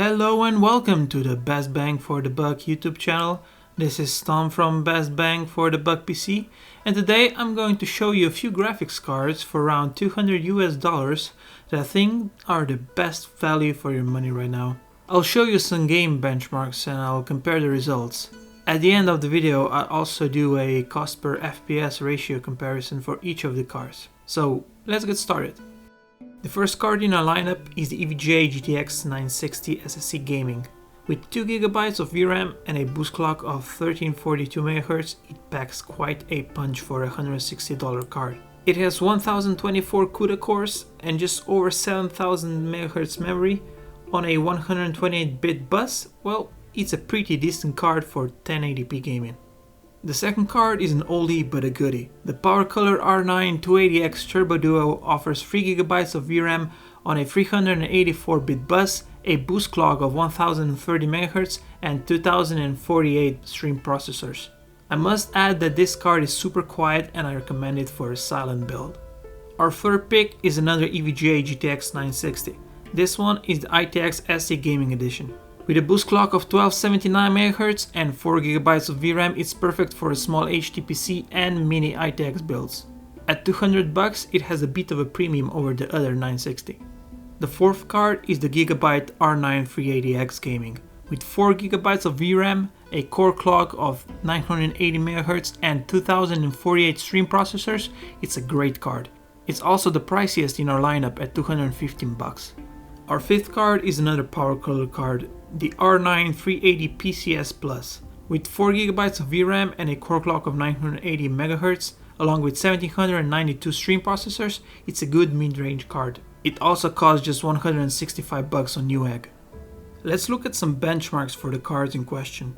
Hello and welcome to the Best Bang for the Buck YouTube channel. This is Tom from Best Bang for the Buck PC, and today I'm going to show you a few graphics cards for around $200 that I think are the best value for your money right now. I'll show you some game benchmarks and I'll compare the results. At the end of the video I'll also do a cost per FPS ratio comparison for each of the cards. So let's get started. The first card in our lineup is the EVGA GTX 960 SSC Gaming. With 2GB of VRAM and a boost clock of 1342MHz, it packs quite a punch for a $160 card. It has 1024 CUDA cores and just over 7000MHz memory on a 128-bit bus. Well, it's a pretty decent card for 1080p gaming. The second card is an oldie but a goodie. The PowerColor R9 280X Turbo Duo offers 3GB of VRAM on a 384-bit bus, a boost clock of 1030MHz and 2048 stream processors. I must add that this card is super quiet and I recommend it for a silent build. Our third pick is another EVGA GTX 960. This one is the ITX SC Gaming Edition. With a boost clock of 1279MHz and 4GB of VRAM, it's perfect for a small HTPC and mini ITX builds. At $200 it has a bit of a premium over the other 960. The fourth card is the Gigabyte R9 380X Gaming. With 4GB of VRAM, a core clock of 980MHz and 2048 stream processors, it's a great card. It's also the priciest in our lineup at $215. Our fifth card is another PowerColor card, the R9 380 PCS Plus. With 4GB of VRAM and a core clock of 980MHz, along with 1792 stream processors, it's a good mid-range card. It also costs just $165 on Newegg. Let's look at some benchmarks for the cards in question.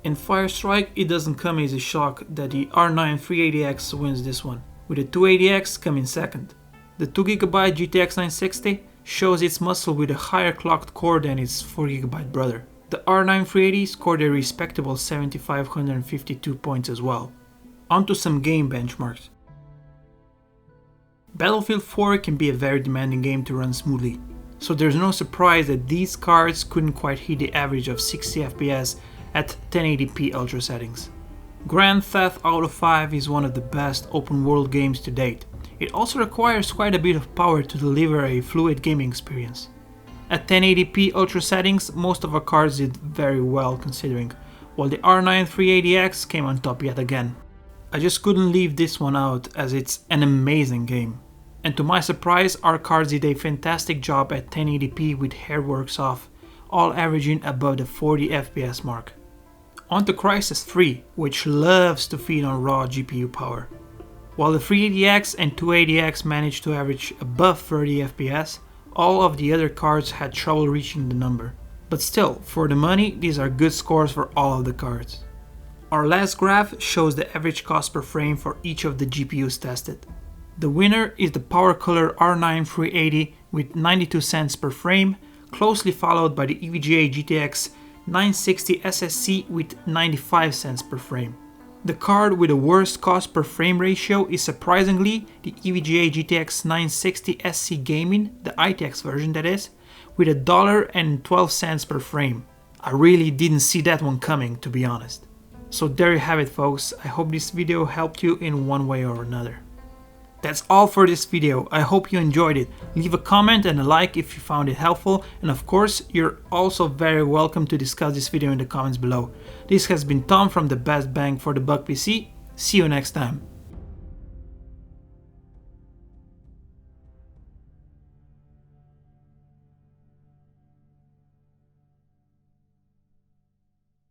In Firestrike, it doesn't come as a shock that the R9 380X wins this one, with the 280X coming second. The 2GB GTX 960 shows its muscle with a higher clocked core than its 4GB brother. The R9 380 scored a respectable 7552 points as well. Onto some game benchmarks. Battlefield 4 can be a very demanding game to run smoothly, so there's no surprise that these cards couldn't quite hit the average of 60 FPS at 1080p ultra settings. Grand Theft Auto 5 is one of the best open world games to date. It also requires quite a bit of power to deliver a fluid gaming experience. At 1080p ultra settings, most of our cards did very well considering, while the R9 380X came on top yet again. I just couldn't leave this one out as it's an amazing game. And to my surprise, our cards did a fantastic job at 1080p with hairworks off, all averaging above the 40 FPS mark. On to Crysis 3, which loves to feed on raw GPU power. While the 380X and 280X managed to average above 30 FPS, all of the other cards had trouble reaching the number. But still, for the money, these are good scores for all of the cards. Our last graph shows the average cost per frame for each of the GPUs tested. The winner is the PowerColor R9 380 with 92 cents per frame, closely followed by the EVGA GTX 960 SSC with 95 cents per frame. The card with the worst cost per frame ratio is surprisingly the EVGA GTX 960 SC Gaming, the ITX version that is, with $1.12 per frame. I really didn't see that one coming, to be honest. So there you have it folks, I hope this video helped you in one way or another. That's all for this video, I hope you enjoyed it. Leave a comment and a like if you found it helpful, and of course you're also very welcome to discuss this video in the comments below. This has been Tom from the Best Bang for the Buck PC, see you next time.